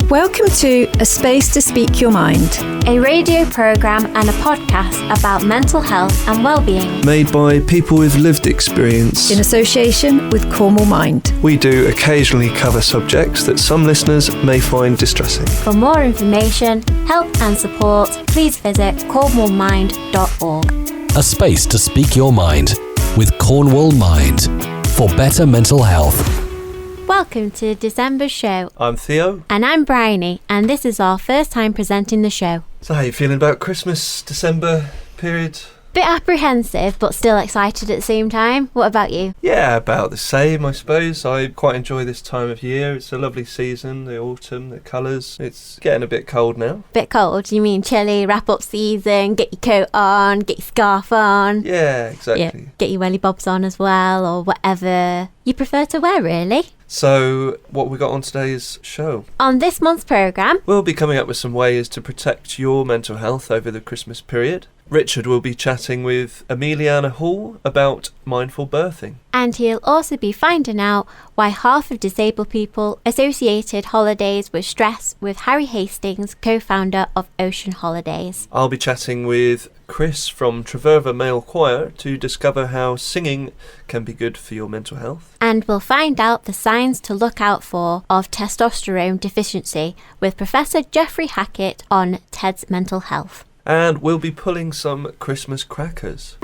Welcome to A Space to Speak Your Mind, a radio programme and a podcast about mental health and well-being. Made by people with lived experience. in association with Cornwall Mind. We do occasionally cover subjects that some listeners may find distressing. For more information, help and support, please visit cornwallmind.org. A Space to Speak Your Mind with Cornwall Mind for better mental health. Welcome to December's show. I'm Theo. And I'm Bryony, and this is our first time presenting the show. So how are you feeling about Christmas, December period? Bit apprehensive, but still excited at the same time. What about you? Yeah, about the same, I suppose. I quite enjoy this time of year. It's a lovely season, the autumn, the colours. It's getting a bit cold now. Bit cold? You mean chilly, wrap up season, get your coat on, get your scarf on? Yeah, exactly. Yeah, get your welly bobs on as well, or whatever you prefer to wear, really. So, what we got on today's show? On this month's programme, We'll be coming up with some ways to protect your mental health over the Christmas period. Richard will be chatting with Emiliana Hall about mindful birthing. and he'll also be finding out why half of disabled people associated holidays with stress with Harry Hastings, co-founder of Ocean Holidays. I'll be chatting with Chris from Treverva Male Choir to discover how singing can be good for your mental health. And we'll find out the signs to look out for of testosterone deficiency with Professor Geoffrey Hackett on TED's mental health. And we'll be pulling some Christmas crackers.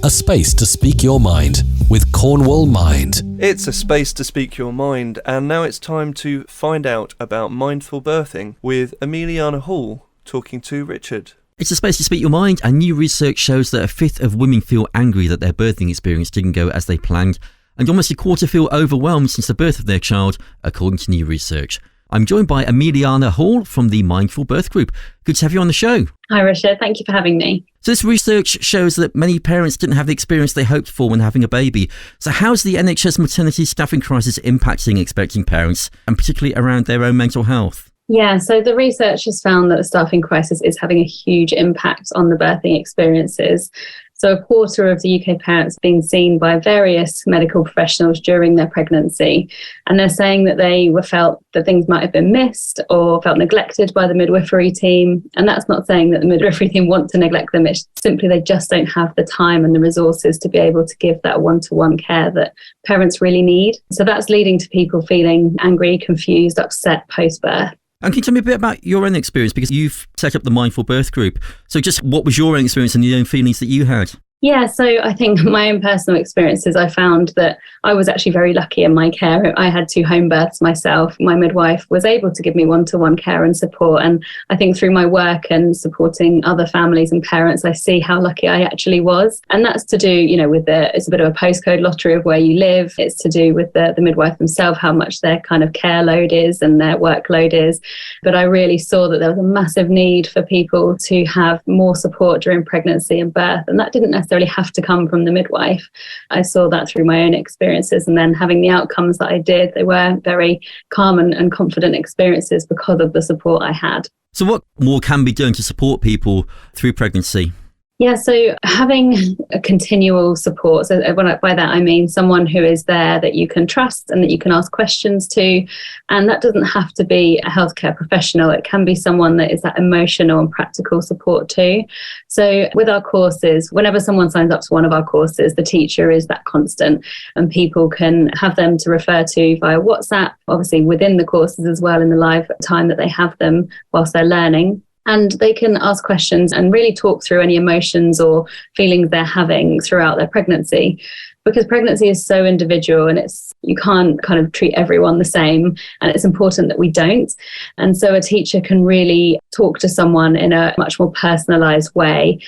A Space to Speak Your Mind with Cornwall Mind. It's a space to speak your mind, and now it's time to find out about mindful birthing with Emiliana Hall talking to Richard. It's a space to speak your mind, and new research shows that a fifth of women feel angry that their birthing experience didn't go as they planned, and almost a quarter feel overwhelmed since the birth of their child, according to new research. I'm joined by Emiliana Hall from the Mindful Birth Group. Good to have you on the show. Hi, Richard. Thank you for having me. So this research shows that many parents didn't have the experience they hoped for when having a baby. So how's the NHS maternity staffing crisis impacting expecting parents, and particularly around their own mental health? Yeah, so the research has found that the staffing crisis is having a huge impact on the birthing experiences. So a quarter of the UK parents are being seen by various medical professionals during their pregnancy. And they're saying that they felt that things might have been missed or felt neglected by the midwifery team. And that's not saying that the midwifery team want to neglect them. It's simply they just don't have the time and the resources to be able to give that one-to-one care that parents really need. So that's leading to people feeling angry, confused, upset post-birth. And can you tell me a bit about your own experience? Because you've set up the Mindful Birth Group. So just what was your own experience and the own feelings that you had? Yeah, so I think my own personal experiences, I found that I was actually very lucky in my care. I had 2 home births myself. My midwife was able to give me one-to-one care and support. And I think through my work and supporting other families and parents, I see how lucky I actually was. And that's to do, with it's a bit of a postcode lottery of where you live. It's to do with the midwife themselves, how much their kind of care load is and their workload is. But I really saw that there was a massive need for people to have more support during pregnancy and birth. And that didn't necessarily have to come from the midwife. I saw that through my own experiences, and then having the outcomes that I did, they were very calm and confident experiences because of the support I had. So what more can be done to support people through pregnancy? Yeah, so having a continual support. So by that, I mean someone who is there that you can trust and that you can ask questions to. And that doesn't have to be a healthcare professional. It can be someone that is that emotional and practical support too. So with our courses, whenever someone signs up to one of our courses, the teacher is that constant, and people can have them to refer to via WhatsApp, obviously within the courses as well in the live time that they have them whilst they're learning. And they can ask questions and really talk through any emotions or feelings they're having throughout their pregnancy. Because pregnancy is so individual, and you can't kind of treat everyone the same, and it's important that we don't. And so a teacher can really talk to someone in a much more personalised way.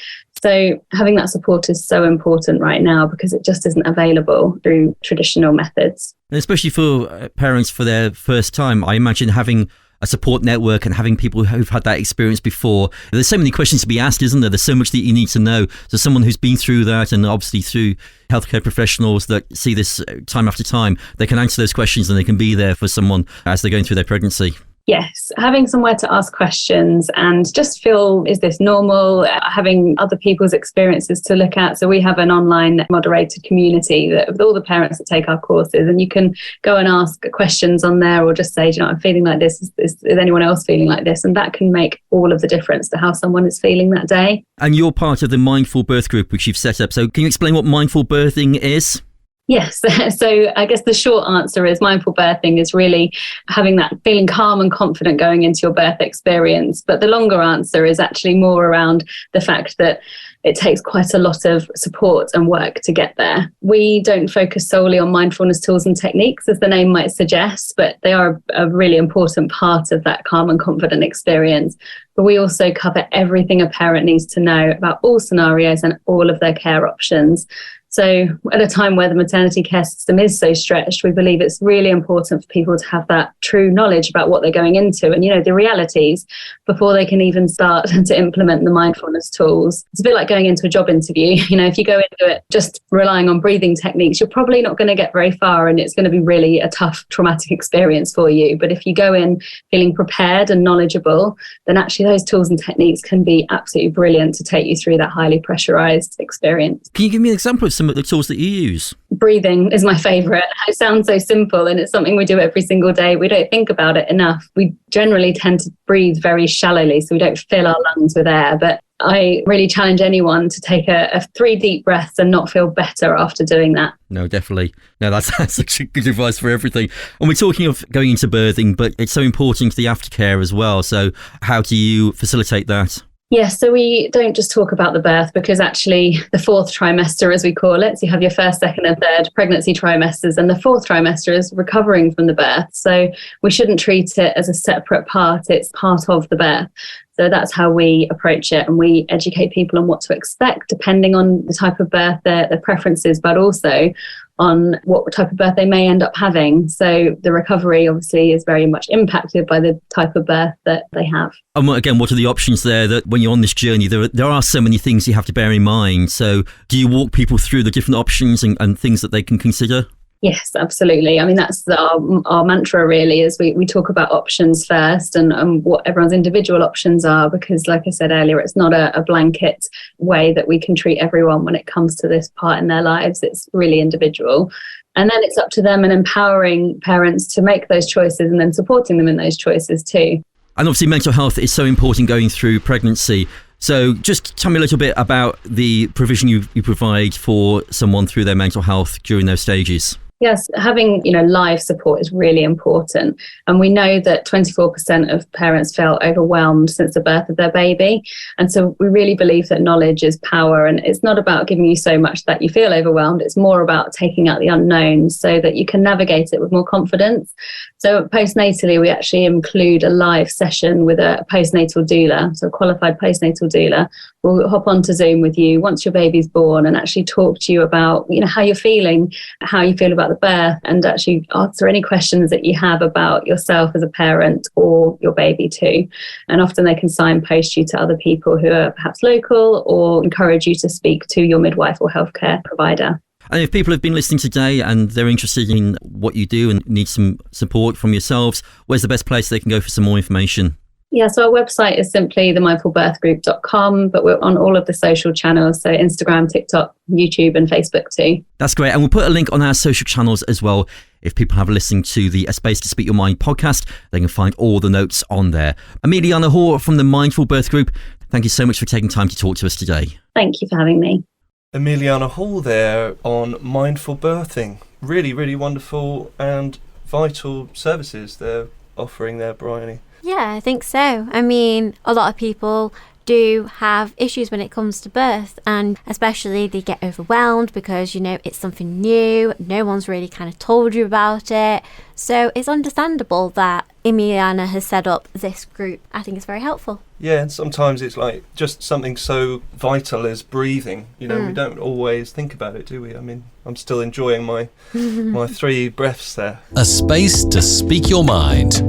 So having that support is so important right now because it just isn't available through traditional methods. And especially for parents for their first time, I imagine having a support network and having people who've had that experience before. There's so many questions to be asked, isn't there? There's so much that you need to know. So someone who's been through that, and obviously through healthcare professionals that see this time after time, they can answer those questions and they can be there for someone as they're going through their pregnancy. Yes, having somewhere to ask questions and just feel, is this normal? Having other people's experiences to look at. So we have an online moderated community that with all the parents that take our courses, and you can go and ask questions on there or just say, I'm feeling like this. Is anyone else feeling like this? And that can make all of the difference to how someone is feeling that day. And you're part of the Mindful Birth group, which you've set up. So can you explain what mindful birthing is? Yes. So I guess the short answer is mindful birthing is really having that feeling calm and confident going into your birth experience. But the longer answer is actually more around the fact that it takes quite a lot of support and work to get there. We don't focus solely on mindfulness tools and techniques, as the name might suggest, but they are a really important part of that calm and confident experience. But we also cover everything a parent needs to know about all scenarios and all of their care options. So at a time where the maternity care system is so stretched, we believe it's really important for people to have that true knowledge about what they're going into and, the realities before they can even start to implement the mindfulness tools. It's a bit like going into a job interview. If you go into it just relying on breathing techniques, you're probably not going to get very far and it's going to be really a tough, traumatic experience for you. But if you go in feeling prepared and knowledgeable, then actually those tools and techniques can be absolutely brilliant to take you through that highly pressurized experience. Can you give me an example of some of the tools that you use? Breathing is my favorite. It sounds so simple and it's something we do every single day. We don't think about it enough. We generally tend to breathe very shallowly, so we don't fill our lungs with air. But I really challenge anyone to take a 3 deep breaths and not feel better after doing that. No, definitely. No, that's actually good advice for everything. And we're talking of going into birthing, but it's so important to the aftercare as well. So how do you facilitate that? Yes, so we don't just talk about the birth because actually the 4th trimester, as we call it, so you have your 1st, 2nd and 3rd pregnancy trimesters, and the 4th trimester is recovering from the birth. So we shouldn't treat it as a separate part, it's part of the birth. So that's how we approach it, and we educate people on what to expect depending on the type of birth, their preferences, but also on what type of birth they may end up having. So the recovery obviously is very much impacted by the type of birth that they have. And again, what are the options there that when you're on this journey, there are so many things you have to bear in mind. So do you walk people through the different options and things that they can consider? Yes, absolutely. I mean, that's our mantra really, is we talk about options first and what everyone's individual options are, because like I said earlier, it's not a blanket way that we can treat everyone when it comes to this part in their lives. It's really individual. And then it's up to them and empowering parents to make those choices and then supporting them in those choices too. And obviously mental health is so important going through pregnancy. So just tell me a little bit about the provision you provide for someone through their mental health during those stages. Yes, having live support is really important. And we know that 24% of parents felt overwhelmed since the birth of their baby. And so we really believe that knowledge is power. And it's not about giving you so much that you feel overwhelmed. It's more about taking out the unknowns so that you can navigate it with more confidence. So postnatally, we actually include a live session with a postnatal doula, so a qualified postnatal doula. We'll hop onto Zoom with you once your baby's born and actually talk to you about, how you're feeling, how you feel about the birth, and actually answer any questions that you have about yourself as a parent or your baby too. And often they can signpost you to other people who are perhaps local or encourage you to speak to your midwife or healthcare provider. And if people have been listening today and they're interested in what you do and need some support from yourselves, where's the best place they can go for some more information? Yeah, so our website is simply themindfulbirthgroup.com, but we're on all of the social channels, so Instagram, TikTok, YouTube and Facebook too. That's great. And we'll put a link on our social channels as well. If people have listened to the A Space to Speak Your Mind podcast, they can find all the notes on there. Emiliana Hall from the Mindful Birth Group, thank you so much for taking time to talk to us today. Thank you for having me. Emiliana Hall there on mindful birthing. Really, really wonderful and vital services they're offering there, Bryony. Yeah, I think so. I mean, a lot of people do have issues when it comes to birth, and especially they get overwhelmed because, it's something new. No one's really kind of told you about it. So it's understandable that Emiliana has set up this group. I think it's very helpful. Yeah, and sometimes it's like just something so vital as breathing. We don't always think about it, do we? I mean, I'm still enjoying my 3 breaths there. A space to speak your mind.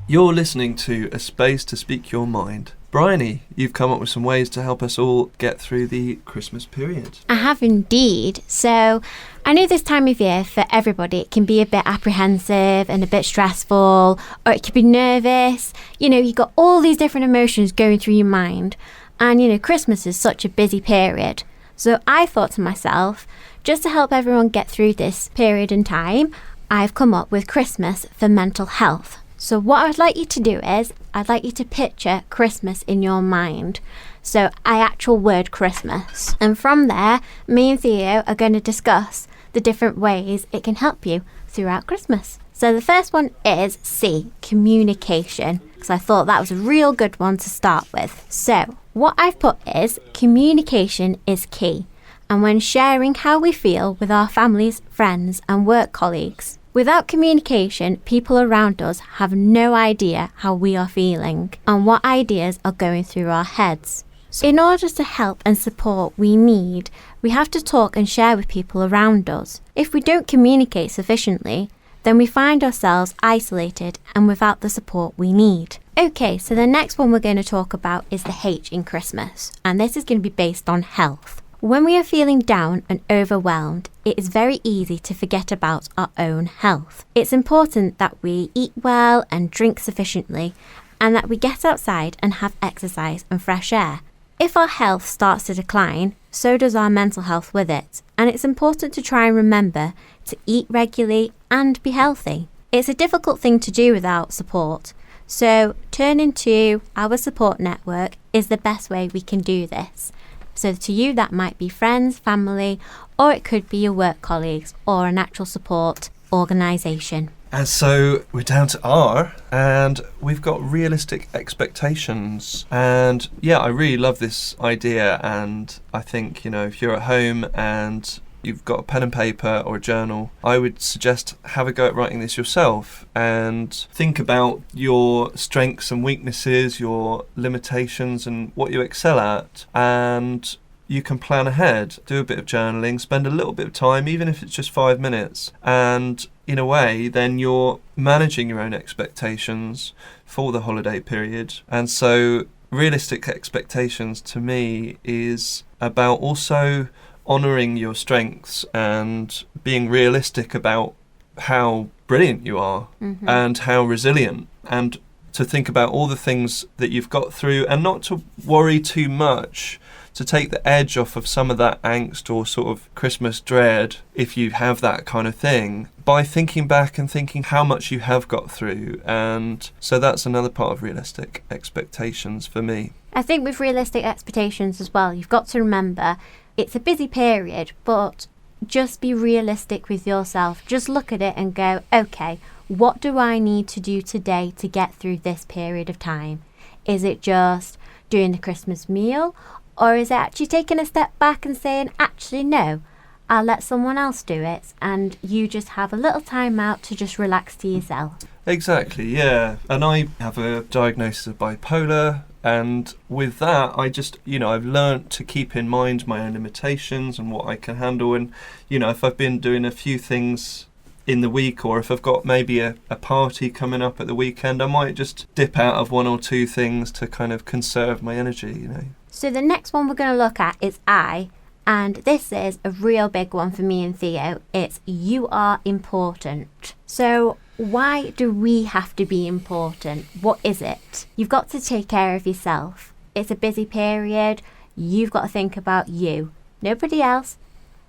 You're listening to A Space to Speak Your Mind. Bryony, you've come up with some ways to help us all get through the Christmas period. I have indeed. So I know this time of year for everybody it can be a bit apprehensive and a bit stressful, or it can be nervous. You've got all these different emotions going through your mind. And Christmas is such a busy period. So I thought to myself, just to help everyone get through this period in time, I've come up with Christmas for mental health. So what I'd like you to do is, I'd like you to picture Christmas in your mind. So actual word Christmas. And from there, me and Theo are going to discuss the different ways it can help you throughout Christmas. So the first one is C, communication. Because I thought that was a real good one to start with. So what I've put is, communication is key. And when sharing how we feel with our families, friends and work colleagues. Without communication, people around us have no idea how we are feeling and what ideas are going through our heads. So in order to help and support we have to talk and share with people around us. If we don't communicate sufficiently, then we find ourselves isolated and without the support we need. Okay, so the next one we're going to talk about is the H in Christmas, and this is going to be based on health. When we are feeling down and overwhelmed, it is very easy to forget about our own health. It's important that we eat well and drink sufficiently, and that we get outside and have exercise and fresh air. If our health starts to decline, so does our mental health with it, and it's important to try and remember to eat regularly and be healthy. It's a difficult thing to do without support, so turning to our support network is the best way we can do this. So to you, that might be friends, family, or it could be your work colleagues or an actual support organisation. And so we're down to R, and we've got realistic expectations. And yeah, I really love this idea. And I think, if you're at home and you've got a pen and paper or a journal, I would suggest have a go at writing this yourself and think about your strengths and weaknesses, your limitations and what you excel at, and you can plan ahead, do a bit of journaling, spend a little bit of time, even if it's just 5 minutes, and in a way then you're managing your own expectations for the holiday period. And so realistic expectations to me is about also honouring your strengths and being realistic about how brilliant you are and how resilient, and to think about all the things that you've got through and not to worry too much, to take the edge off of some of that angst or sort of Christmas dread, if you have that kind of thing, by thinking back and thinking how much you have got through. And so that's another part of realistic expectations for me. I think with realistic expectations as well, you've got to remember it's a busy period, but just be realistic with yourself. Just look at it and go, okay, what do I need to do today to get through this period of time? Is it just doing the Christmas meal? Or is it actually taking a step back and saying, actually, no, I'll let someone else do it, and you just have a little time out to just relax to yourself? Exactly, yeah. And I have a diagnosis of bipolar, and with that, I just, I've learnt to keep in mind my own limitations and what I can handle. And, if I've been doing a few things in the week, or if I've got maybe a party coming up at the weekend, I might just dip out of one or two things to kind of conserve my energy, So the next one we're going to look at is I, and this is a real big one for me and Theo. It's you are important. So why do we have to be important? What is it? You've got to take care of yourself. It's a busy period. You've got to think about you, nobody else.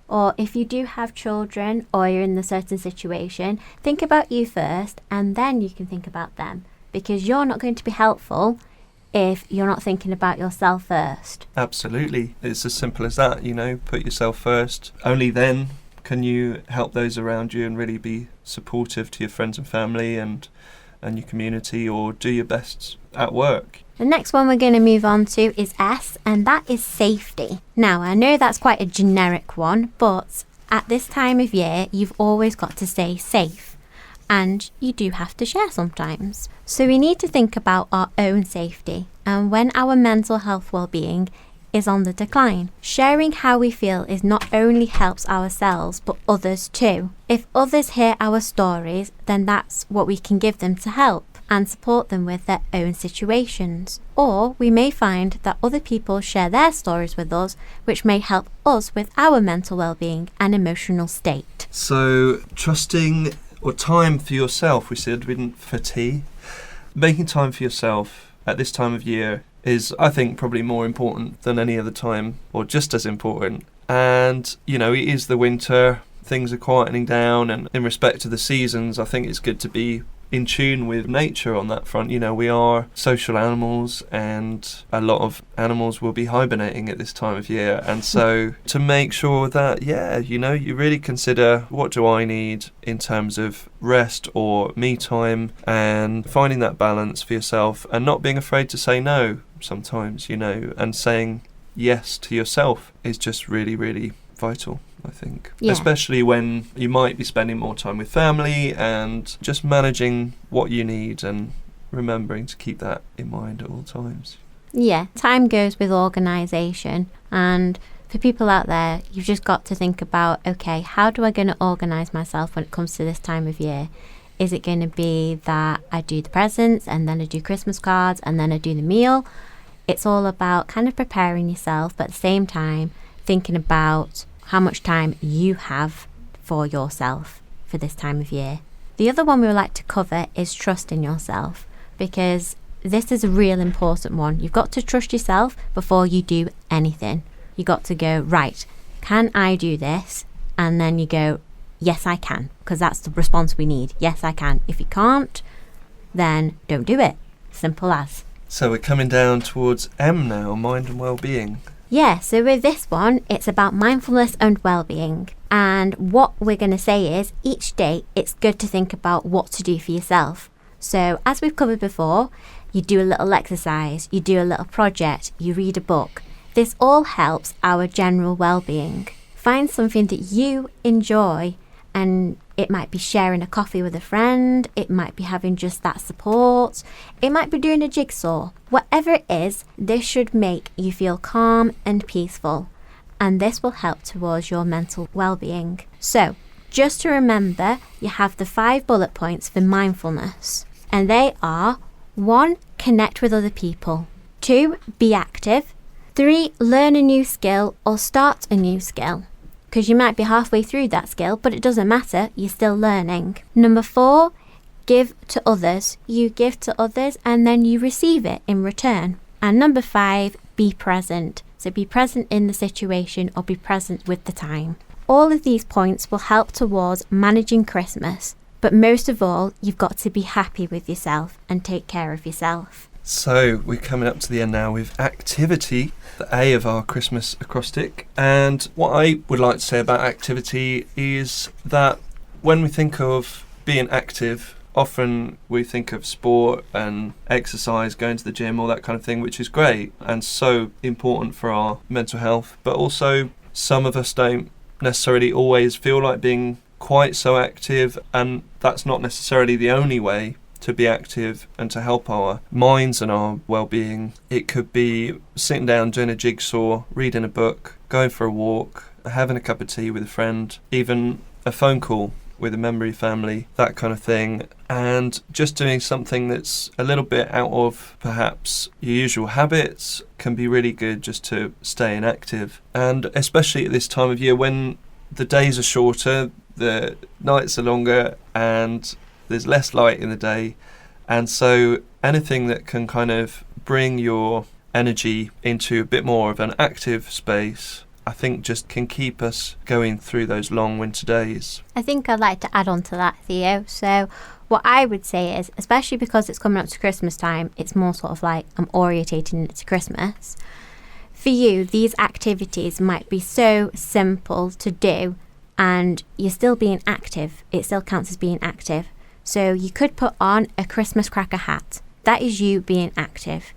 Or if you do have children or you're in a certain situation, think about you first, and then you can think about them, because you're not going to be helpful if you're not thinking about yourself first. Absolutely. It's as simple as that, put yourself first. Only then can you help those around you and really be supportive to your friends and family and your community, or do your best at work. The next one we're going to move on to is S, and that is safety. Now, I know that's quite a generic one, but at this time of year, you've always got to stay safe. And you do have to share sometimes. So we need to think about our own safety, and when our mental health well-being is on the decline. Sharing how we feel is not only helps ourselves, but others too. If others hear our stories, then that's what we can give them to help. and support them with their own situations. Or we may find that other people share their stories with us, which may help us with our mental well-being and emotional state. So trusting or time for yourself, we said, for tea. Making time for yourself at this time of year is, I think, probably more important than any other time, or just as important. And, you know, it is the winter, things are quietening down, and in respect to the seasons, I think it's good to be in tune with nature on that front. You know, we are social animals, and a lot of animals will be hibernating at this time of year. And so to make sure that, you really consider, what do I need in terms of rest or me time, and finding that balance for yourself and not being afraid to say no sometimes, and saying yes to yourself is just really, really vital, I think. Yeah. Especially when you might be spending more time with family, and just managing what you need and remembering to keep that in mind at all times. Yeah, time goes with organisation, and for people out there, you've just got to think about, okay, how do I going to organise myself when it comes to this time of year? Is it going to be that I do the presents, and then I do Christmas cards, and then I do the meal? It's all about kind of preparing yourself, but at the same time thinking about how much time you have for yourself for this time of year. The other one we would like to cover is trust in yourself, because this is a real important one. You've got to trust yourself before you do anything. You got to go, right, can I do this? And then you go, yes, I can, because that's the response we need. Yes, I can. If you can't, then don't do it. Simple as. So we're coming down towards M now, mind and well-being. Yeah, so with this one, it's about mindfulness and well-being. And what we're going to say is, each day, it's good to think about what to do for yourself. So as we've covered before, you do a little exercise, you do a little project, you read a book. This all helps our general well-being. Find something that you enjoy, and it might be sharing a coffee with a friend, it might be having just that support, it might be doing a jigsaw. Whatever it is, this should make you feel calm and peaceful, and this will help towards your mental well-being. So, just to remember, you have the 5 bullet points for mindfulness, and they are: 1. Connect with other people. 2. Be active. 3. Learn a new skill or start a new skill, because you might be halfway through that skill, but it doesn't matter, you're still learning. Number 4, give to others. You give to others and then you receive it in return. And number 5, be present. So be present in the situation, or be present with the time. All of these points will help towards managing Christmas, but most of all, you've got to be happy with yourself and take care of yourself. So we're coming up to the end now with activity, the A of our Christmas acrostic. And what I would like to say about activity is that when we think of being active, often we think of sport and exercise, going to the gym, all that kind of thing, which is great and so important for our mental health. But also, some of us don't necessarily always feel like being quite so active, and that's not necessarily the only way to be active and to help our minds and our well-being. It could be sitting down, doing a jigsaw, reading a book, going for a walk, having a cup of tea with a friend, even a phone call with a member of your family, that kind of thing. And just doing something that's a little bit out of perhaps your usual habits can be really good, just to staying active. And especially at this time of year, when the days are shorter, the nights are longer, and there's less light in the day, and so anything that can kind of bring your energy into a bit more of an active space, I think just can keep us going through those long winter days. I think I'd like to add on to that, Theo. So what I would say is, especially because it's coming up to Christmas time, it's more sort of like I'm orientating it to Christmas. For you, these activities might be so simple to do, and you're still being active. It still counts as being active. So you could put on a Christmas cracker hat. That is you being active.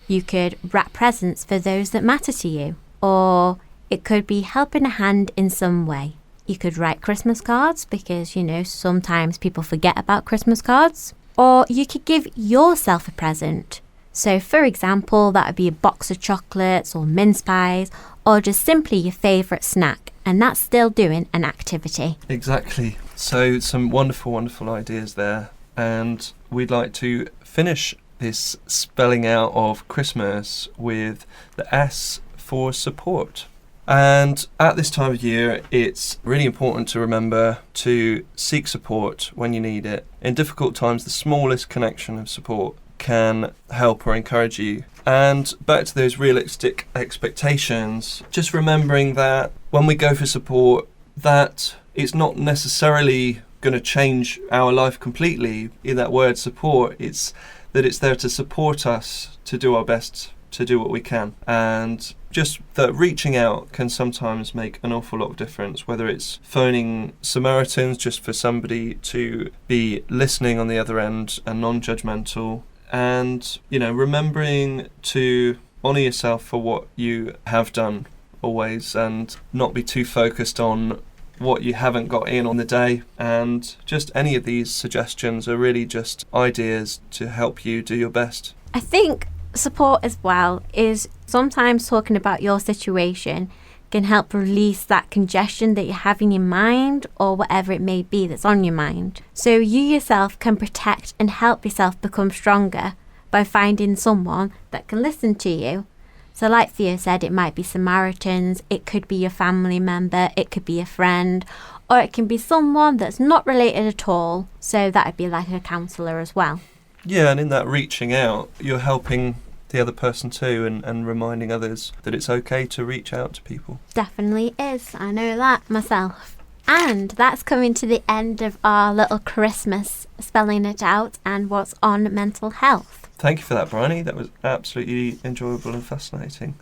You could wrap presents for those that matter to you. Or it could be helping a hand in some way. You could write Christmas cards, because, sometimes people forget about Christmas cards. Or you could give yourself a present. So, for example, that would be a box of chocolates or mince pies, or just simply your favourite snack. And that's still doing an activity. Exactly. So some wonderful, wonderful ideas there. And we'd like to finish this spelling out of Christmas with the S for support. And at this time of year, it's really important to remember to seek support when you need it. In difficult times, the smallest connection of support can help or encourage you. And back to those realistic expectations, just remembering that when we go for support, that it's not necessarily going to change our life completely. In that word support, it's that it's there to support us to do our best to do what we can. And just that reaching out can sometimes make an awful lot of difference, whether it's phoning Samaritans just for somebody to be listening on the other end and non-judgmental, and, you know, remembering to honour yourself for what you have done always and not be too focused on what you haven't got in on the day. And just any of these suggestions are really just ideas to help you do your best. I think support as well is sometimes talking about your situation can help release that congestion that you have in your mind or whatever it may be that's on your mind. So you yourself can protect and help yourself become stronger by finding someone that can listen to you. So like Theo said, it might be Samaritans, it could be your family member, it could be a friend, or it can be someone that's not related at all. So that would be like a counsellor as well. Yeah, and in that reaching out, you're helping the other person too, and reminding others that it's okay to reach out to people. Definitely is. I know that myself. And that's coming to the end of our little Christmas spelling it out and what's on mental health. Thank you for that, Bryony. That was absolutely enjoyable and fascinating.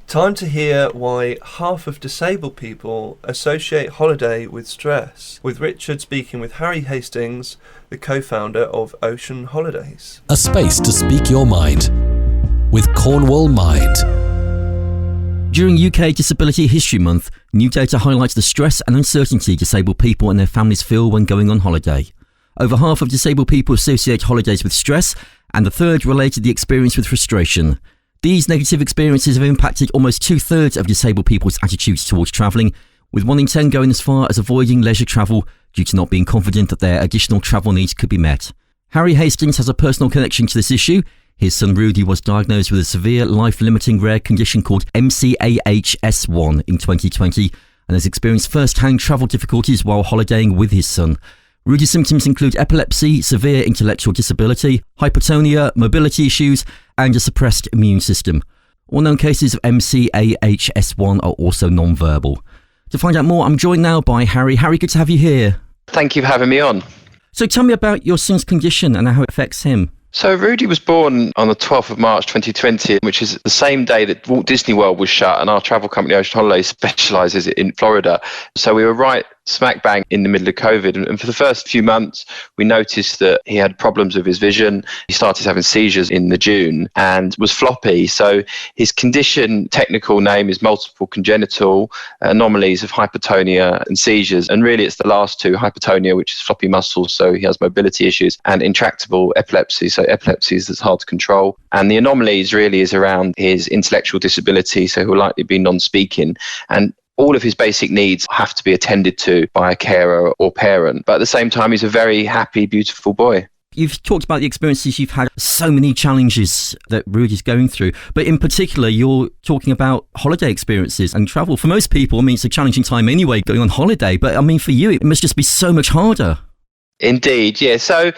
Time to hear why half of disabled people associate holiday with stress, with Richard speaking with Harry Hastings, the co-founder of Ocean Holidays. A space to speak your mind with Cornwall Mind. During UK Disability History Month, new data highlights the stress and uncertainty disabled people and their families feel when going on holiday. Over half of disabled people associate holidays with stress, and a third related the experience with frustration. These negative experiences have impacted almost 2/3 of disabled people's attitudes towards travelling, with 1 in 10 going as far as avoiding leisure travel due to not being confident that their additional travel needs could be met. Harry Hastings has a personal connection to this issue. His son Rudy was diagnosed with a severe life-limiting rare condition called MCAHS1 in 2020 and has experienced first-hand travel difficulties while holidaying with his son. Rudy's symptoms include epilepsy, severe intellectual disability, hypotonia, mobility issues, and a suppressed immune system. All known cases of MCAHS1 are also non-verbal. To find out more, I'm joined now by Harry. Harry, good to have you here. Thank you for having me on. So tell me about your son's condition and how it affects him. So Rudy was born on the 12th of March 2020, which is the same day that Walt Disney World was shut, and our travel company Ocean Holidays specialises in Florida. So we were right smack bang in the middle of COVID. And for the first few months, we noticed that he had problems with his vision. He started having seizures in the June and was floppy. So his condition, technical name is multiple congenital anomalies of hypotonia and seizures. And really it's the last two, hypotonia, which is floppy muscles, so he has mobility issues, and intractable epilepsy. So epilepsy is that's hard to control. And the anomalies really is around his intellectual disability, so he'll likely be non-speaking. And all of his basic needs have to be attended to by a carer or parent. But at the same time, he's a very happy, beautiful boy. You've talked about the experiences you've had, so many challenges that Rudy's going through. But in particular, you're talking about holiday experiences and travel. For most people, I mean, it's a challenging time anyway, going on holiday. But I mean, for you, it must just be so much harder. Indeed, yeah. So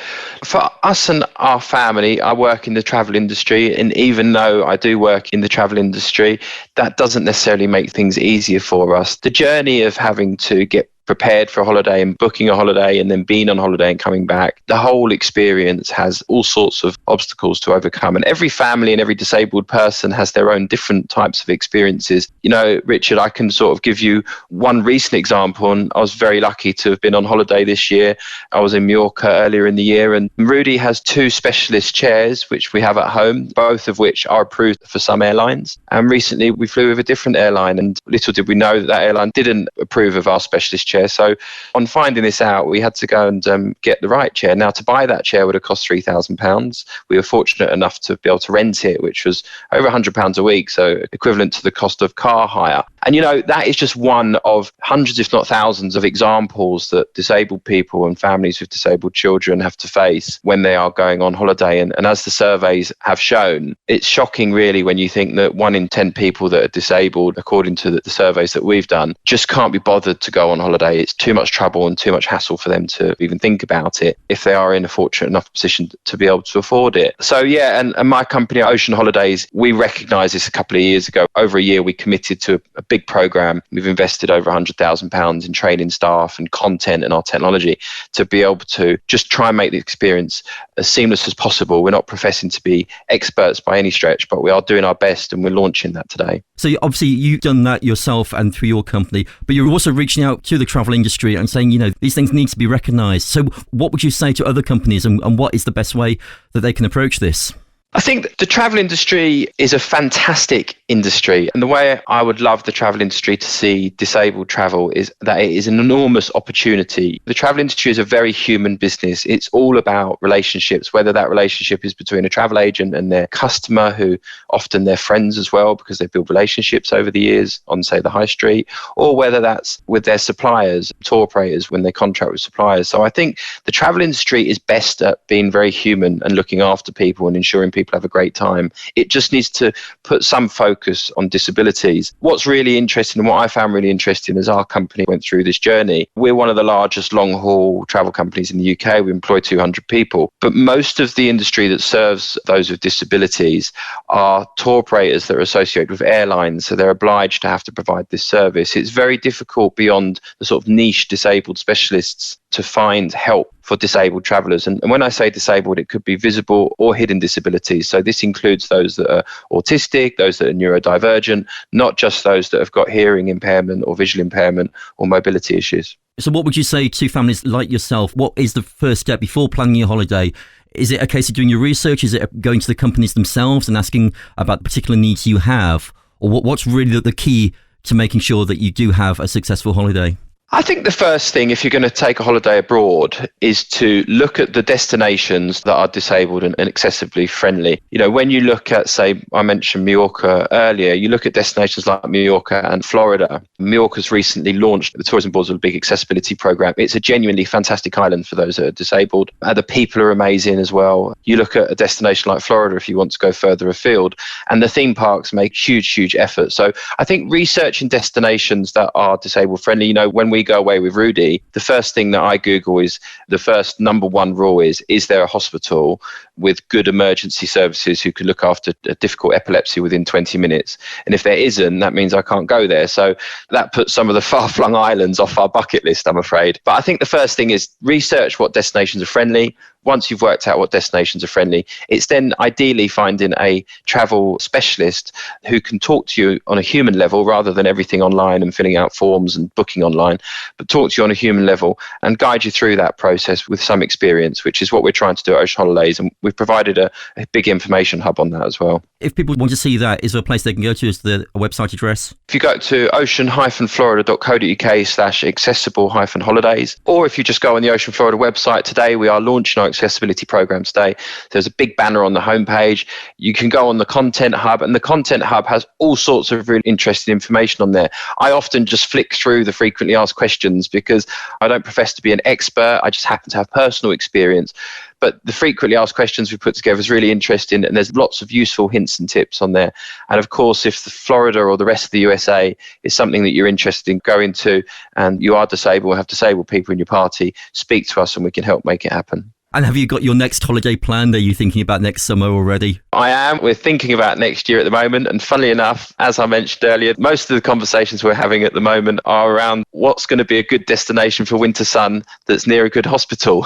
for us and our family, I work in the travel industry, and even though I do work in the travel industry, that doesn't necessarily make things easier for us. The journey of having to get prepared for a holiday and booking a holiday and then being on holiday and coming back, the whole experience has all sorts of obstacles to overcome. And every family and every disabled person has their own different types of experiences. You know, Richard, I can sort of give you one recent example, and I was very lucky to have been on holiday this year. I was in Mallorca earlier in the year, and Rudy has 2 specialist chairs, which we have at home, both of which are approved for some airlines. And recently we flew with a different airline, and little did we know that airline didn't approve of our specialist chair. chair. So on finding this out, we had to go and get the right chair. Now, to buy that chair would have cost £3,000. We were fortunate enough to be able to rent it, which was over £100 a week, so equivalent to the cost of car hire. And, that is just one of hundreds, if not thousands, of examples that disabled people and families with disabled children have to face when they are going on holiday. And as the surveys have shown, it's shocking, really, when you think that 1 in 10 people that are disabled, according to the surveys that we've done, just can't be bothered to go on holiday. It's too much trouble and too much hassle for them to even think about it if they are in a fortunate enough position to be able to afford it. So, yeah, and my company, Ocean Holidays, we recognised this a couple of years ago. Over a year, we committed to a big programme. We've invested over £100,000 in training staff and content and our technology to be able to just try and make the experience as seamless as possible. We're not professing to be experts by any stretch, but we are doing our best, and we're launching that today. So obviously you've done that yourself and through your company, but you're also reaching out to the travel industry and saying, these things need to be recognised. So what would you say to other companies, and what is the best way that they can approach this? I think the travel industry is a fantastic industry, and the way I would love the travel industry to see disabled travel is that it is an enormous opportunity. The travel industry is a very human business. It's all about relationships, whether that relationship is between a travel agent and their customer, who often they're friends as well because they build relationships over the years on, say, the high street, or whether that's with their suppliers, tour operators, when they contract with suppliers. So I think the travel industry is best at being very human and looking after people and ensuring people have a great time. It just needs to put some focus on disabilities. What's really interesting, and what I found really interesting as our company went through this journey, we're one of the largest long-haul travel companies in the UK. We employ 200 people. But most of the industry that serves those with disabilities are tour operators that are associated with airlines, so they're obliged to have to provide this service. It's very difficult beyond the sort of niche disabled specialists to find help for disabled travellers. And when I say disabled, it could be visible or hidden disabilities. So this includes those that are autistic, those that are neurodivergent, not just those that have got hearing impairment or visual impairment or mobility issues. So what would you say to families like yourself? What is the first step before planning your holiday? Is it a case of doing your research? Is it going to the companies themselves and asking about the particular needs you have? Or what's really the key to making sure that you do have a successful holiday? I think the first thing, if you're going to take a holiday abroad, is to look at the destinations that are disabled and accessibly friendly. When you look at, say, I mentioned Mallorca earlier, you look at destinations like Mallorca and Florida. Mallorca's recently launched the tourism boards with a big accessibility program. It's a genuinely fantastic island for those that are disabled. The people are amazing as well. You look at a destination like Florida if you want to go further afield, and the theme parks make huge effort. So I think researching destinations that are disabled friendly, when we go away with Rudy, the first thing that I Google is, the first number one rule is there a hospital with good emergency services who can look after a difficult epilepsy within 20 minutes? And if there isn't, that means I can't go there. So that puts some of the far-flung islands off our bucket list, I'm afraid. But I think the first thing is research what destinations are friendly. Once you've worked out what destinations are friendly, it's then ideally finding a travel specialist who can talk to you on a human level rather than everything online and filling out forms and booking online, but talk to you on a human level and guide you through that process with some experience, which is what we're trying to do at Ocean Holidays. And we've provided a big information hub on that as well. If people want to see that, is there a place they can go to? Is there a website address? If you go to ocean-florida.co.uk/accessible-holidays, or if you just go on the Ocean Florida website today, we are launching our accessibility program today. There's a big banner on the homepage. You can go on the content hub, and the content hub has all sorts of really interesting information on there. I often just flick through the frequently asked questions because I don't profess to be an expert. I just happen to have personal experience. But the frequently asked questions we put together is really interesting, and there's lots of useful hints and tips on there. And of course, if the Florida or the rest of the USA is something that you're interested in going to, and you are disabled or have disabled people in your party, speak to us and we can help make it happen. And have you got your next holiday planned? Are you thinking about next summer already? I am. We're thinking about next year at the moment. And funnily enough, as I mentioned earlier, most of the conversations we're having at the moment are around what's going to be a good destination for winter sun that's near a good hospital.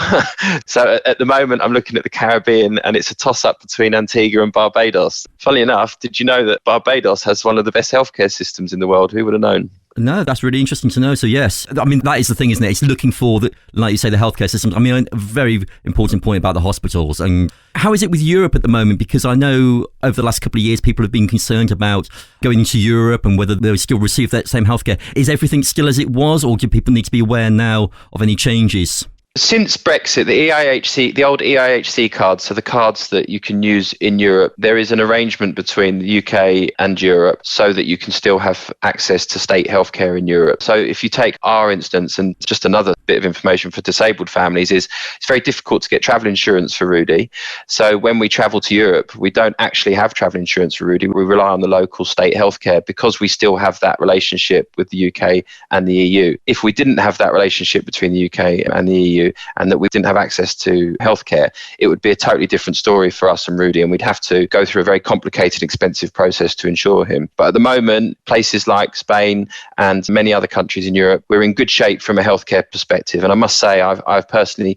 So at the moment, I'm looking at the Caribbean, and it's a toss-up between Antigua and Barbados. Funnily enough, did you know that Barbados has one of the best healthcare systems in the world? Who would have known? No, that's really interesting to know. So yes, I mean, that is the thing, isn't it? It's looking for, like you say, the healthcare systems. I mean, a very important point about the hospitals. And how is it with Europe at the moment? Because I know over the last couple of years, people have been concerned about going into Europe and whether they'll still receive that same healthcare. Is everything still as it was, or do people need to be aware now of any changes? Since Brexit, the old EIHC cards, so the cards that you can use in Europe, there is an arrangement between the UK and Europe so that you can still have access to state healthcare in Europe. So if you take our instance, and just another bit of information for disabled families, is it's very difficult to get travel insurance for Rudy. So when we travel to Europe, we don't actually have travel insurance for Rudy. We rely on the local state healthcare because we still have that relationship with the UK and the EU. If we didn't have that relationship between the UK and the EU, and that we didn't have access to healthcare, it would be a totally different story for us and Rudy, and we'd have to go through a very complicated, expensive process to insure him. But at the moment, places like Spain and many other countries in Europe, we're in good shape from a healthcare perspective. And I must say, I've personally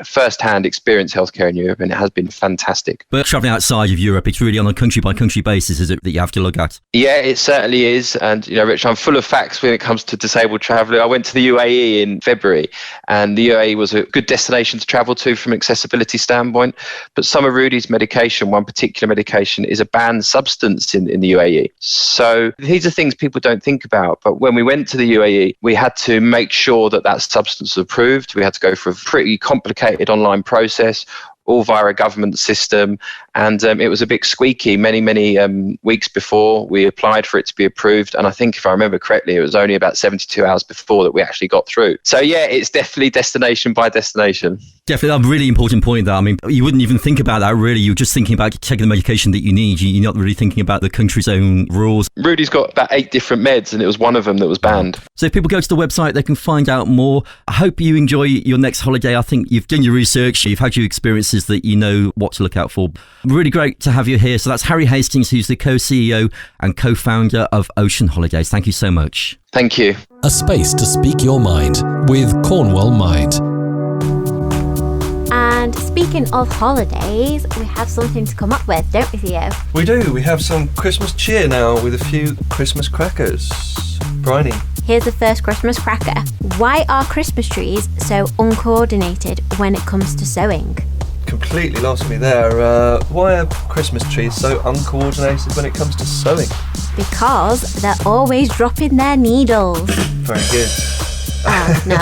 first-hand experienced healthcare in Europe, and it has been fantastic. But travelling outside of Europe, it's really on a country-by-country basis, is it, that you have to look at? Yeah, it certainly is. And, Rich, I'm full of facts when it comes to disabled travelling. I went to the UAE in February, and the UAE was a good destination to travel to from an accessibility standpoint. But some of Rudy's medication, one particular medication, is a banned substance in the UAE. So these are things people don't think about. But when we went to the UAE, we had to make sure that substance was approved. We had to go for a pretty complicated online process, all via a government system, and it was a bit squeaky many weeks before we applied for it to be approved. And I think, if I remember correctly, it was only about 72 hours before that we actually got through. So yeah, it's definitely destination by destination. Definitely a really important point there. I mean, you wouldn't even think about that, really. You're just thinking about taking the medication that you need. You're not really thinking about the country's own rules. Rudy's got about 8 different meds, and it was one of them that was banned. So if people go to the website, they can find out more. I hope you enjoy your next holiday. I think you've done your research, you've had your experiences, that you know what to look out for. Really great to have you here. So that's Harry Hastings, who's the co-CEO and co-founder of Ocean Holidays. Thank you so much. Thank you. A space to speak your mind with Cornwall Mind. And speaking of holidays, we have something to come up with, don't we, Theo? We do. We have some Christmas cheer now with a few Christmas crackers. Bryony. Here's the first Christmas cracker. Why are Christmas trees so uncoordinated when it comes to sewing? Completely lost me there. Why are Christmas trees so uncoordinated when it comes to sewing? Because they're always dropping their needles. Very good. Oh, no.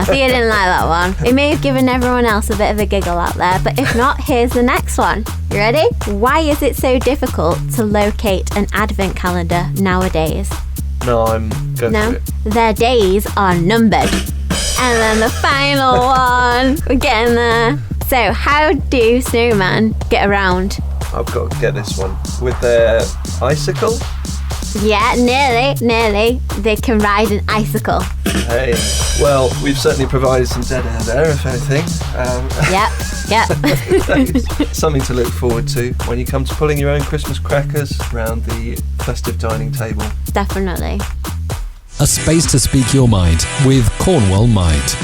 Theo didn't like that one. It may have given everyone else a bit of a giggle out there, but if not, here's the next one. You ready? Why is it so difficult to locate an advent calendar nowadays? No, I'm going for it. Their days are numbered. And then the final one. We're getting there. So, how do snowmen get around? I've got to get this one. With their icicle? Yeah, nearly. They can ride an icicle. Hey, well, we've certainly provided some dead air there, if anything. Yep. Something to look forward to when you come to pulling your own Christmas crackers around the festive dining table. Definitely. A space to speak your mind with Cornwall Mind.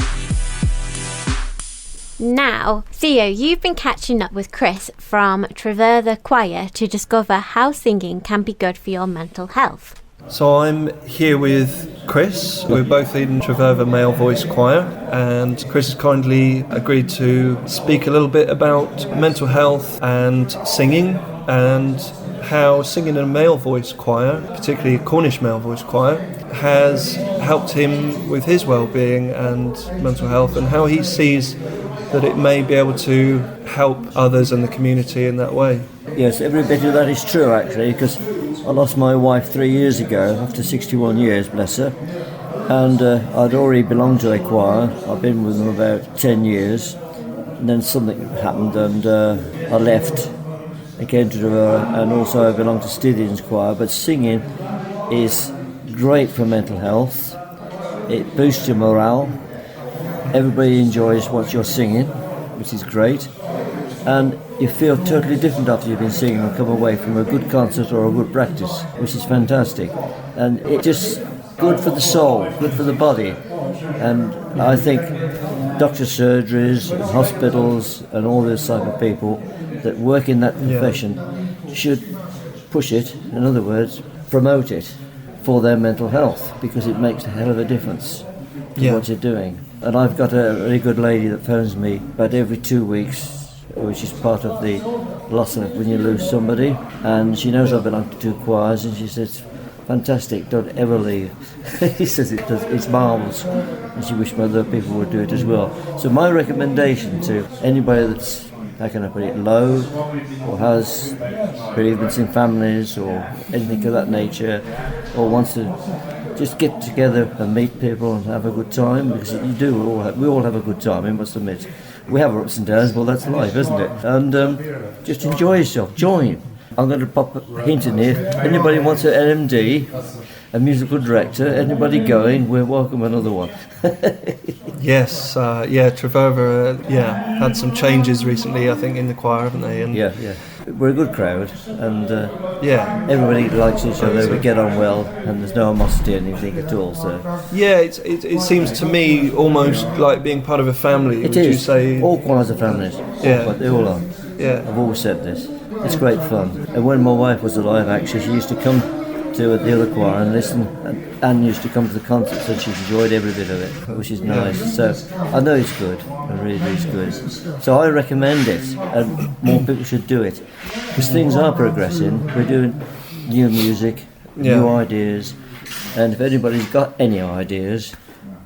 Now, Theo, you've been catching up with Chris from Treverva Choir to discover how singing can be good for your mental health. So I'm here with Chris. We're both in Treverva Male Voice Choir, and Chris has kindly agreed to speak a little bit about mental health and singing, and how singing in a male voice choir, particularly a Cornish male voice choir, has helped him with his well-being and mental health, and how he sees that it may be able to help others and the community in that way. Yes, every bit of that is true, actually, because I lost my wife 3 years ago, after 61 years, bless her, and I'd already belonged to a choir. I've been with them about 10 years, and then something happened, and I left. I came to and also I belong to Stidion's choir, but singing is great for mental health. It boosts your morale. Everybody enjoys what you're singing, which is great, and you feel totally different after you've been singing and come away from a good concert or a good practice, which is fantastic. And it's just good for the soul, good for the body. And I think doctor surgeries and hospitals and all this type of people that work in that profession should push it, in other words, promote it, for their mental health, because it makes a hell of a difference to what you're doing. And I've got a very good lady that phones me about every 2 weeks, which is part of the loss of when you lose somebody, and she knows I belong to 2 choirs, and she says, fantastic, don't ever leave. He says it's marvellous, and she wished other people would do it as well. So my recommendation to anybody that's, how can I put it, low, or has bereavements in families or anything of that nature, or wants to just get together and meet people and have a good time, because we all have a good time, we must admit. We have our ups and downs, well, that's life, isn't it? And just enjoy yourself, join. I'm going to pop a hint in here. Anybody wants an NMD, a musical director, anybody going, we're welcome another one. Yes, Treverva, had some changes recently, I think, in the choir, haven't they? And yeah. We're a good crowd, and everybody likes each other, we get on well, and there's no animosity or anything at all. So it seems to me almost like being part of a family. Would you say? All choirs are families, but they all are. Yeah. I've always said this. It's great fun. And when my wife was alive, actually, she used to come to the other choir and listen, and Anne used to come to the concerts, and she enjoyed every bit of it, which is nice. So I know it's good, it really is good. So I recommend it, and more people should do it, because things are progressing. We're doing new music, new ideas, and if anybody's got any ideas,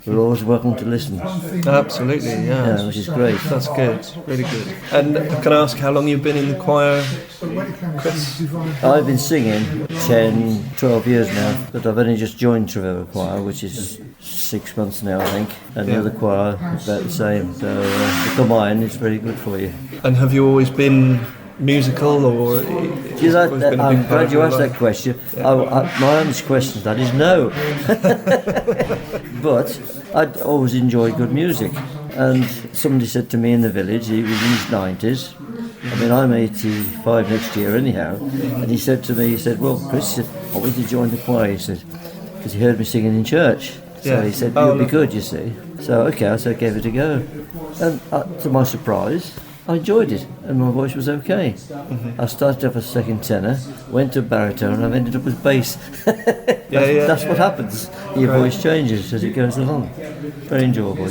we're always welcome to listen. Absolutely, yeah. Which is great. That's good, really good. And can I ask how long you've been in the choir, Chris? I've been singing 10, 12 years now, but I've only just joined Treverva Choir, which is 6 months now, I think, and the other choir about the same. So the combined is very good for you. And have you always been musical, or I'm glad you asked that question. My honest question to that is no. But I'd always enjoyed good music, and somebody said to me in the village, he was in his 90s, I mean I'm 85 next year anyhow, and he said to me, well Chris, I want you to join the choir, he said, because he heard me singing in church. So he said, you'll be good, you see. So okay, so I gave it a go, and to my surprise I enjoyed it, and my voice was okay. Mm-hmm. I started off as second tenor, went to baritone, and I've ended up as bass. That's what happens. Your voice changes as it goes along. Very enjoyable.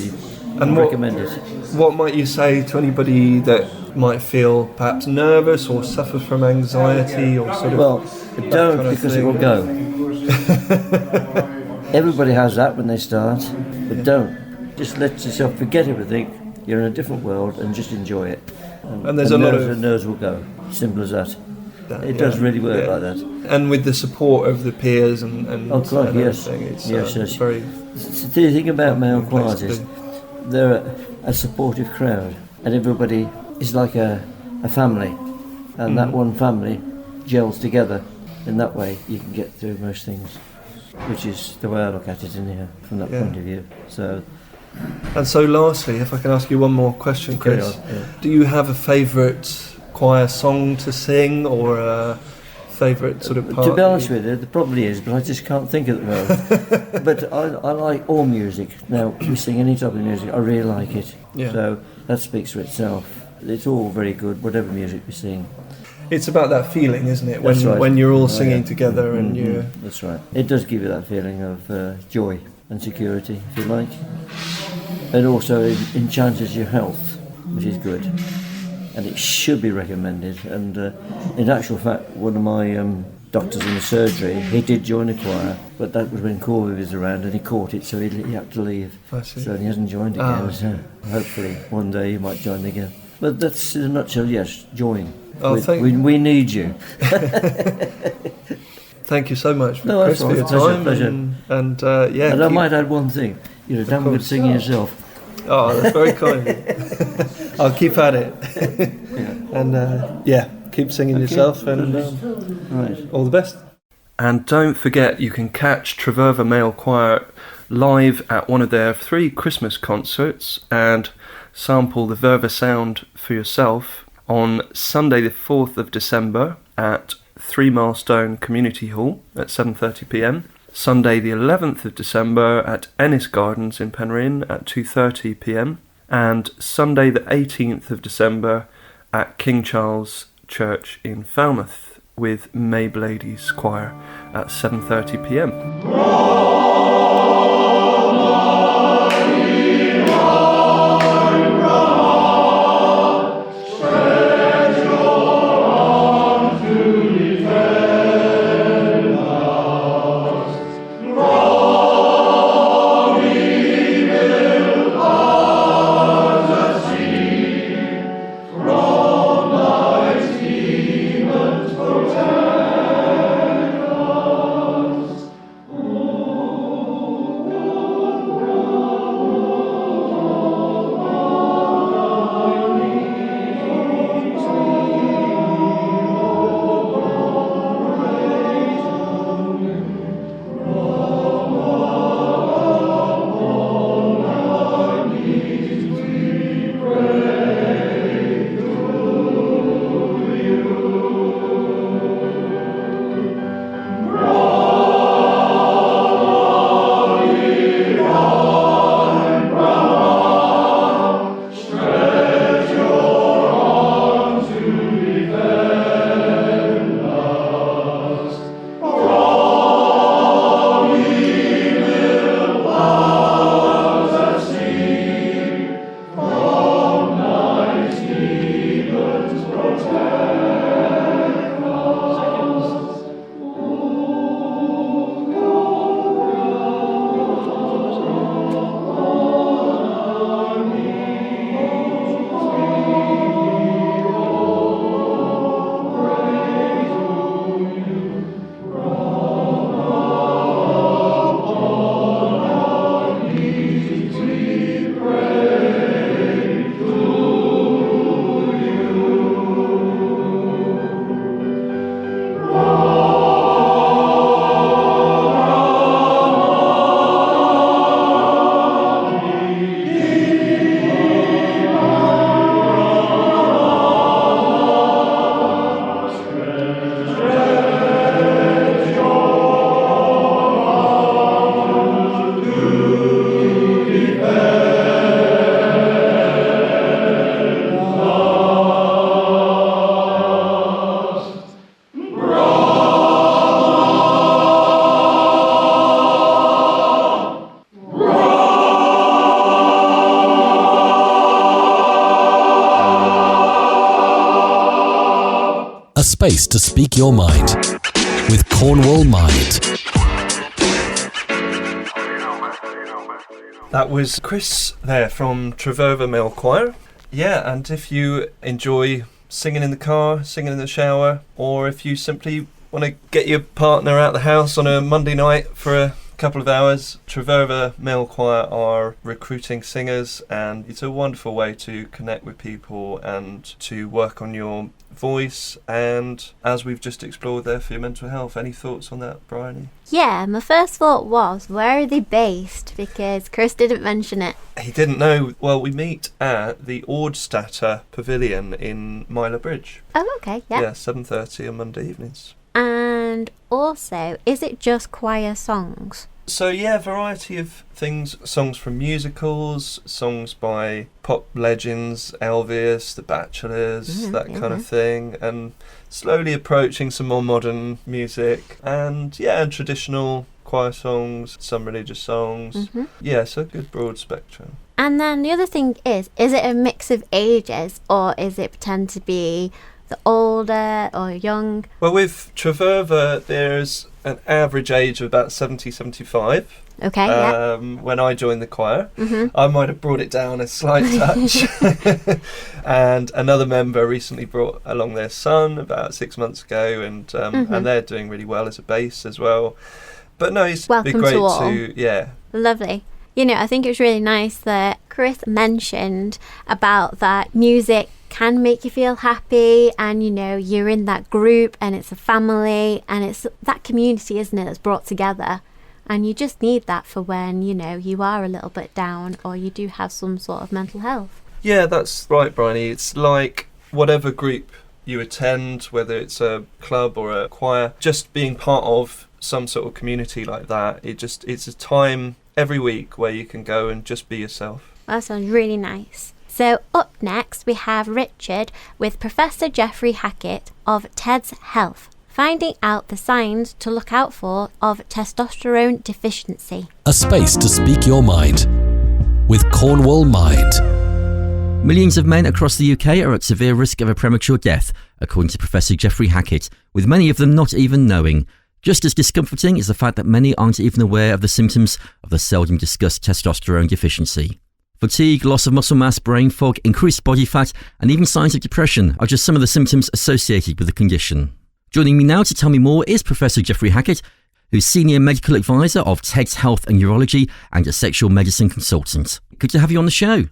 And recommend it. What might you say to anybody that might feel perhaps nervous or suffer from anxiety or sort of? Well, don't, because it will go. Everybody has that when they start, but don't. Just let yourself forget everything. You're in a different world, and just enjoy it. And there's a lot of... The nerves will go. Simple as that. It does really work like that. And with the support of the peers and yes. It's very... The thing about male choirs is they're a supportive crowd, and everybody is like a family, and that one family gels together. In that way, you can get through most things, which is the way I look at it in here, from that point of view. And so lastly, if I can ask you one more question, Chris, do you have a favourite choir song to sing, or a favourite sort of part? To be honest with you, there probably is, but I just can't think at the moment. But I like all music. Now, we sing any type of music, I really like it. So that speaks for itself. It's all very good, whatever music we sing. It's about that feeling, isn't it? When you're all singing together and you... That's right. It does give you that feeling of joy and security, if you like. It also enhances your health, which is good, and it should be recommended. And in actual fact, one of my doctors in the surgery, he did join the choir, but that was when COVID was around, and he caught it, so he had to leave. So he hasn't joined again. So hopefully one day he might join again. But that's in a nutshell. Yes, join. We need you. Thank you so much, Chris, for your time. Pleasure. And I might add one thing. You're damn good singing yourself. Oh, that's very kind. I'll keep at it. And keep singing yourself, and all the best. And don't forget, you can catch Treverva Male Choir live at one of their 3 Christmas concerts and sample the Verva sound for yourself on Sunday the 4th of December at 3 Milestone Community Hall at 7:30 p.m, Sunday the 11th of December at Ennis Gardens in Penryn at 2:30 p.m, and Sunday the 18th of December at King Charles Church in Falmouth with Mabe Ladies Choir at 7:30 p.m. A space to speak your mind with Cornwall Mind. That was Chris there from Treverva Male Choir. Yeah, and if you enjoy singing in the car, singing in the shower, or if you simply want to get your partner out the house on a Monday night for a couple of hours, Treverva Male Choir are recruiting singers, and it's a wonderful way to connect with people and to work on your voice, and as we've just explored there, for your mental health. Any thoughts on that, Bryony? Yeah, my first thought was, where are they based? Because Chris didn't mention it. He didn't know. Well, we meet at the Ordstatter Pavilion in Myler Bridge. Oh, okay, yeah. Yeah, 7:30 on Monday evenings. And also, is it just choir songs? So yeah, variety of things, songs from musicals, songs by pop legends, Elvis, The Bachelors, that kind of thing, and slowly approaching some more modern music, and yeah, and traditional choir songs, some religious songs. Yeah, so a good broad spectrum. And then the other thing is it a mix of ages, or is it pretend to be the older or young? Well, with Treverva, there's an average age of about 70, 75. Okay, yeah. When I joined the choir, I might have brought it down a slight touch. And another member recently brought along their son about 6 months ago, and they're doing really well as a bass as well. But no, it's Welcome be great to all. Lovely. You know, I think it was really nice that Chris mentioned about that music can make you feel happy, and you know, you're in that group and it's a family and it's that community, isn't it, that's brought together, and you just need that for when, you know, you are a little bit down or you do have some sort of mental health. Yeah, that's right, Bryony. It's like whatever group you attend, whether it's a club or a choir, just being part of some sort of community like that, it's a time every week where you can go and just be yourself. That sounds really nice. So up next we have Richard with Professor Geoffrey Hackett of TED's Health finding out the signs to look out for of testosterone deficiency. A space to speak your mind with Cornwall Mind. Millions of men across the UK are at severe risk of a premature death, according to Professor Geoffrey Hackett, with many of them not even knowing. Just as discomforting is the fact that many aren't even aware of the symptoms of the seldom discussed testosterone deficiency. Fatigue, loss of muscle mass, brain fog, increased body fat, and even signs of depression are just some of the symptoms associated with the condition. Joining me now to tell me more is Professor Geoffrey Hackett, who's Senior Medical Advisor of TEDS Health and Urology and a sexual medicine consultant. Good to have you on the show.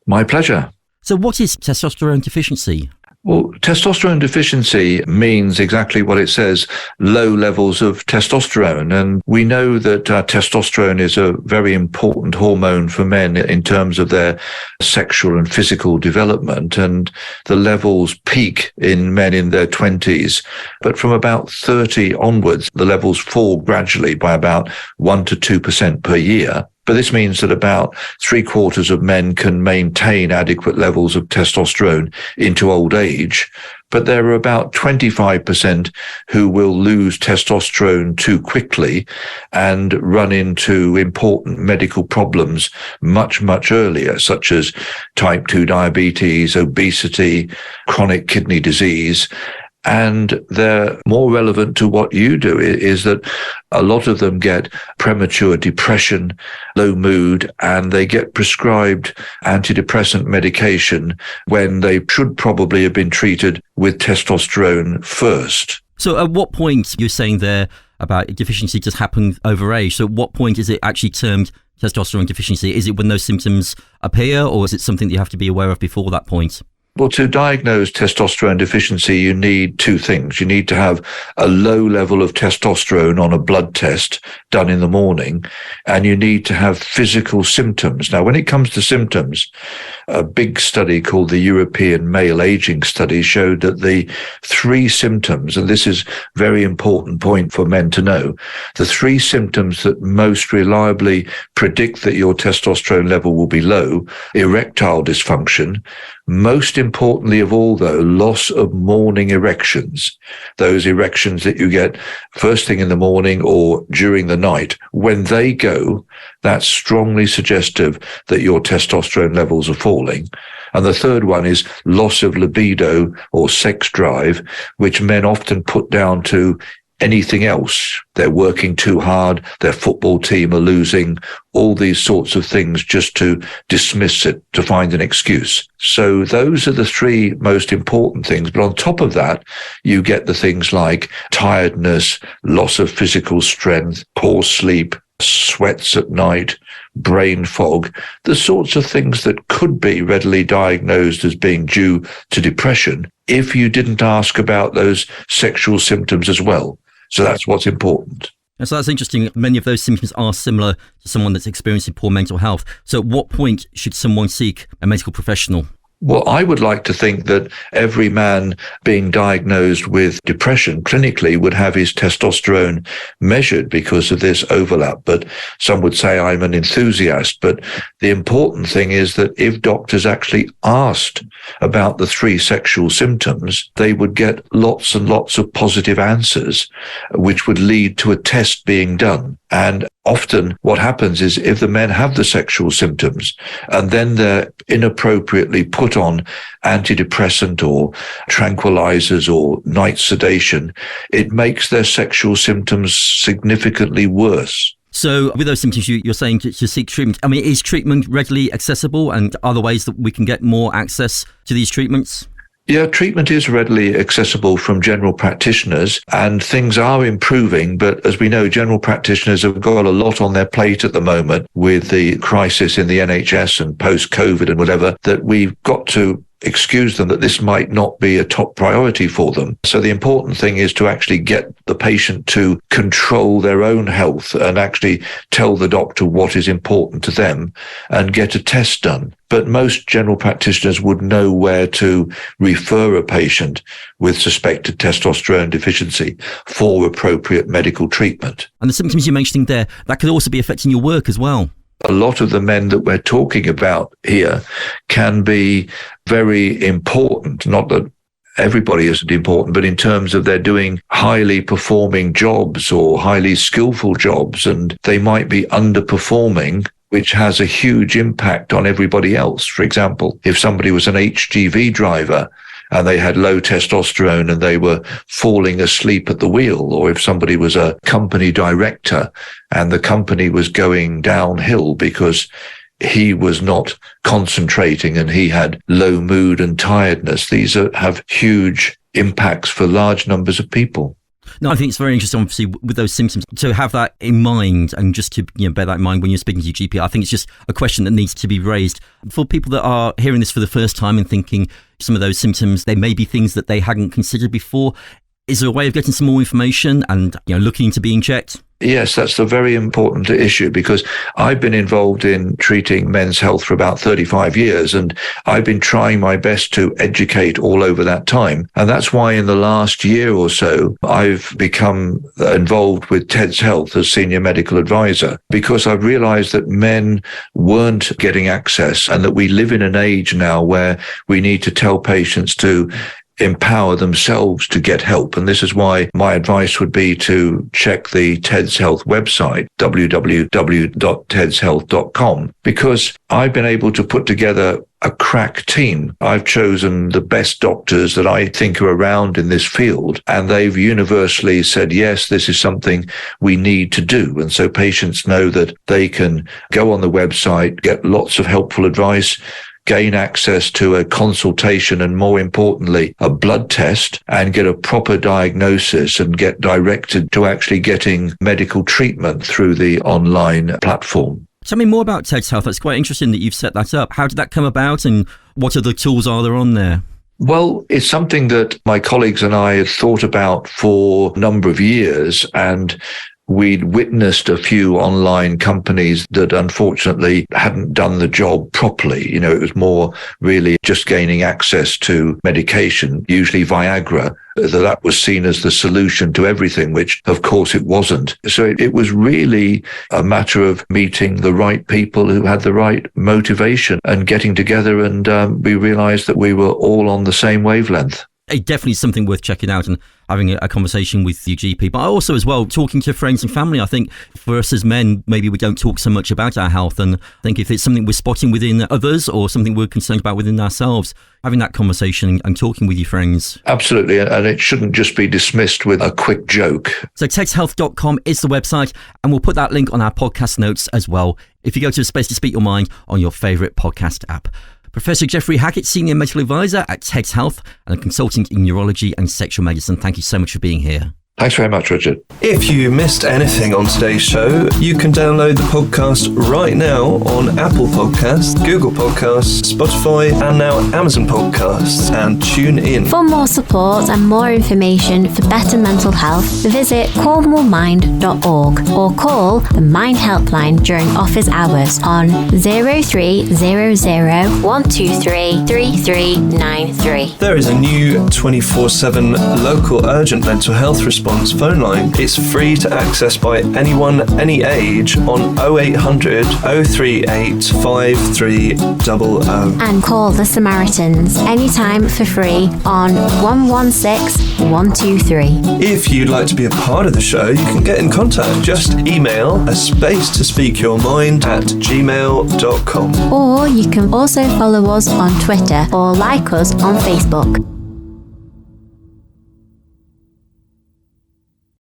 My pleasure. So what is testosterone deficiency? Well, testosterone deficiency means exactly what it says, low levels of testosterone. And we know that testosterone is a very important hormone for men in terms of their sexual and physical development. And the levels peak in men in their 20s. But from about 30 onwards, the levels fall gradually by about 1 to 2% per year. But this means that about 3/4 of men can maintain adequate levels of testosterone into old age. But there are about 25% who will lose testosterone too quickly and run into important medical problems much, much earlier, such as type 2 diabetes, obesity, chronic kidney disease. And they're more relevant to what you do is that a lot of them get premature depression, low mood, and they get prescribed antidepressant medication when they should probably have been treated with testosterone first. So at what point, you're saying there about deficiency just happening over age, so at what point is it actually termed testosterone deficiency? Is it when those symptoms appear, or is it something that you have to be aware of before that point? Well, to diagnose testosterone deficiency, you need two things. You need to have a low level of testosterone on a blood test done in the morning, and you need to have physical symptoms. Now, when it comes to symptoms, a big study called the European Male Aging Study showed that the three symptoms, and this is a very important point for men to know, the three symptoms that most reliably predict that your testosterone level will be low: erectile dysfunction, most importantly of all, though, loss of morning erections, those erections that you get first thing in the morning or during the night. When they go, that's strongly suggestive that your testosterone levels are falling. And the third one is loss of libido or sex drive, which men often put down to anything else. They're working too hard, their football team are losing, all these sorts of things just to dismiss it, to find an excuse. So those are the three most important things. But on top of that, you get the things like tiredness, loss of physical strength, poor sleep, sweats at night, brain fog, the sorts of things that could be readily diagnosed as being due to depression if you didn't ask about those sexual symptoms as well. So that's what's important. And so that's interesting. Many of those symptoms are similar to someone that's experiencing poor mental health. So at what point should someone seek a medical professional? Well, I would like to think that every man being diagnosed with depression clinically would have his testosterone measured because of this overlap. But some would say I'm an enthusiast. But the important thing is that if doctors actually asked about the three sexual symptoms, they would get lots and lots of positive answers, which would lead to a test being done. And often what happens is if the men have the sexual symptoms and then they're inappropriately put on antidepressant or tranquilizers or night sedation, it makes their sexual symptoms significantly worse. So with those symptoms, you're saying to seek treatment. I mean, is treatment readily accessible, and are there ways that we can get more access to these treatments? Yeah, treatment is readily accessible from general practitioners and things are improving. But as we know, general practitioners have got a lot on their plate at the moment with the crisis in the NHS and post-COVID and whatever, that we've got to excuse them that this might not be a top priority for them. So the important thing is to actually get the patient to control their own health and actually tell the doctor what is important to them and get a test done. But most general practitioners would know where to refer a patient with suspected testosterone deficiency for appropriate medical treatment. And the symptoms you're mentioning there, that could also be affecting your work as well. A lot of the men that we're talking about here can be very important. Not that everybody isn't important, but in terms of they're doing highly performing jobs or highly skillful jobs, and they might be underperforming, which has a huge impact on everybody else. For example, if somebody was an HGV driver and they had low testosterone and they were falling asleep at the wheel, or if somebody was a company director and the company was going downhill because he was not concentrating and he had low mood and tiredness, these have huge impacts for large numbers of people. No, I think it's very interesting, obviously, with those symptoms, to have that in mind and just to bear that in mind when you're speaking to your GP. I think it's just a question that needs to be raised. For people that are hearing this for the first time and thinking some of those symptoms, they may be things that they hadn't considered before. Is there a way of getting some more information and looking into being checked? Yes, that's a very important issue, because I've been involved in treating men's health for about 35 years, and I've been trying my best to educate all over that time. And that's why in the last year or so, I've become involved with TEDS Health as senior medical advisor, because I've realized that men weren't getting access, and that we live in an age now where we need to tell patients to empower themselves to get help. And this is why my advice would be to check the TEDS Health website, www.tedshealth.com, because I've been able to put together a crack team. I've chosen the best doctors that I think are around in this field, and they've universally said, yes, this is something we need to do. And so patients know that they can go on the website, get lots of helpful advice, gain access to a consultation, and more importantly, a blood test, and get a proper diagnosis and get directed to actually getting medical treatment through the online platform. Tell me more about TEDS Health. It's quite interesting that you've set that up. How did that come about, and what other tools are there on there? Well, it's something that my colleagues and I had thought about for a number of years, and we'd witnessed a few online companies that unfortunately hadn't done the job properly. It was more really just gaining access to medication, usually Viagra, that was seen as the solution to everything, which of course it wasn't. So it was really a matter of meeting the right people who had the right motivation and getting together, and we realized that we were all on the same wavelength. It definitely is something worth checking out and having a conversation with your GP, but also as well talking to friends and family. I think for us as men, maybe we don't talk so much about our health, and I think if it's something we're spotting within others or something we're concerned about within ourselves, having that conversation and talking with your friends. Absolutely, and it shouldn't just be dismissed with a quick joke. So tedshealth.com is the website, and we'll put that link on our podcast notes as well if you go to Space to Speak Your Mind on your favourite podcast app. Professor Geoffrey Hackett, Senior Medical Advisor at TEDS Health and a consultant in neurology and sexual medicine. Thank you so much for being here. Thanks very much, Richard. If you missed anything on today's show, you can download the podcast right now on Apple Podcasts, Google Podcasts, Spotify, and now Amazon Podcasts, and tune in. For more support and more information for better mental health, visit cornwallmind.org or call the Mind Helpline during office hours on 0300 123 3393. There is a new 24/7 local urgent mental health response phone line. It's free to access by anyone, any age on 0800 038 5300. And call the Samaritans anytime for free on 116 123. If you'd like to be a part of the show, you can get in contact. Just email @spacetospeakyourmind@gmail.com. Or you can also follow us on Twitter or like us on Facebook.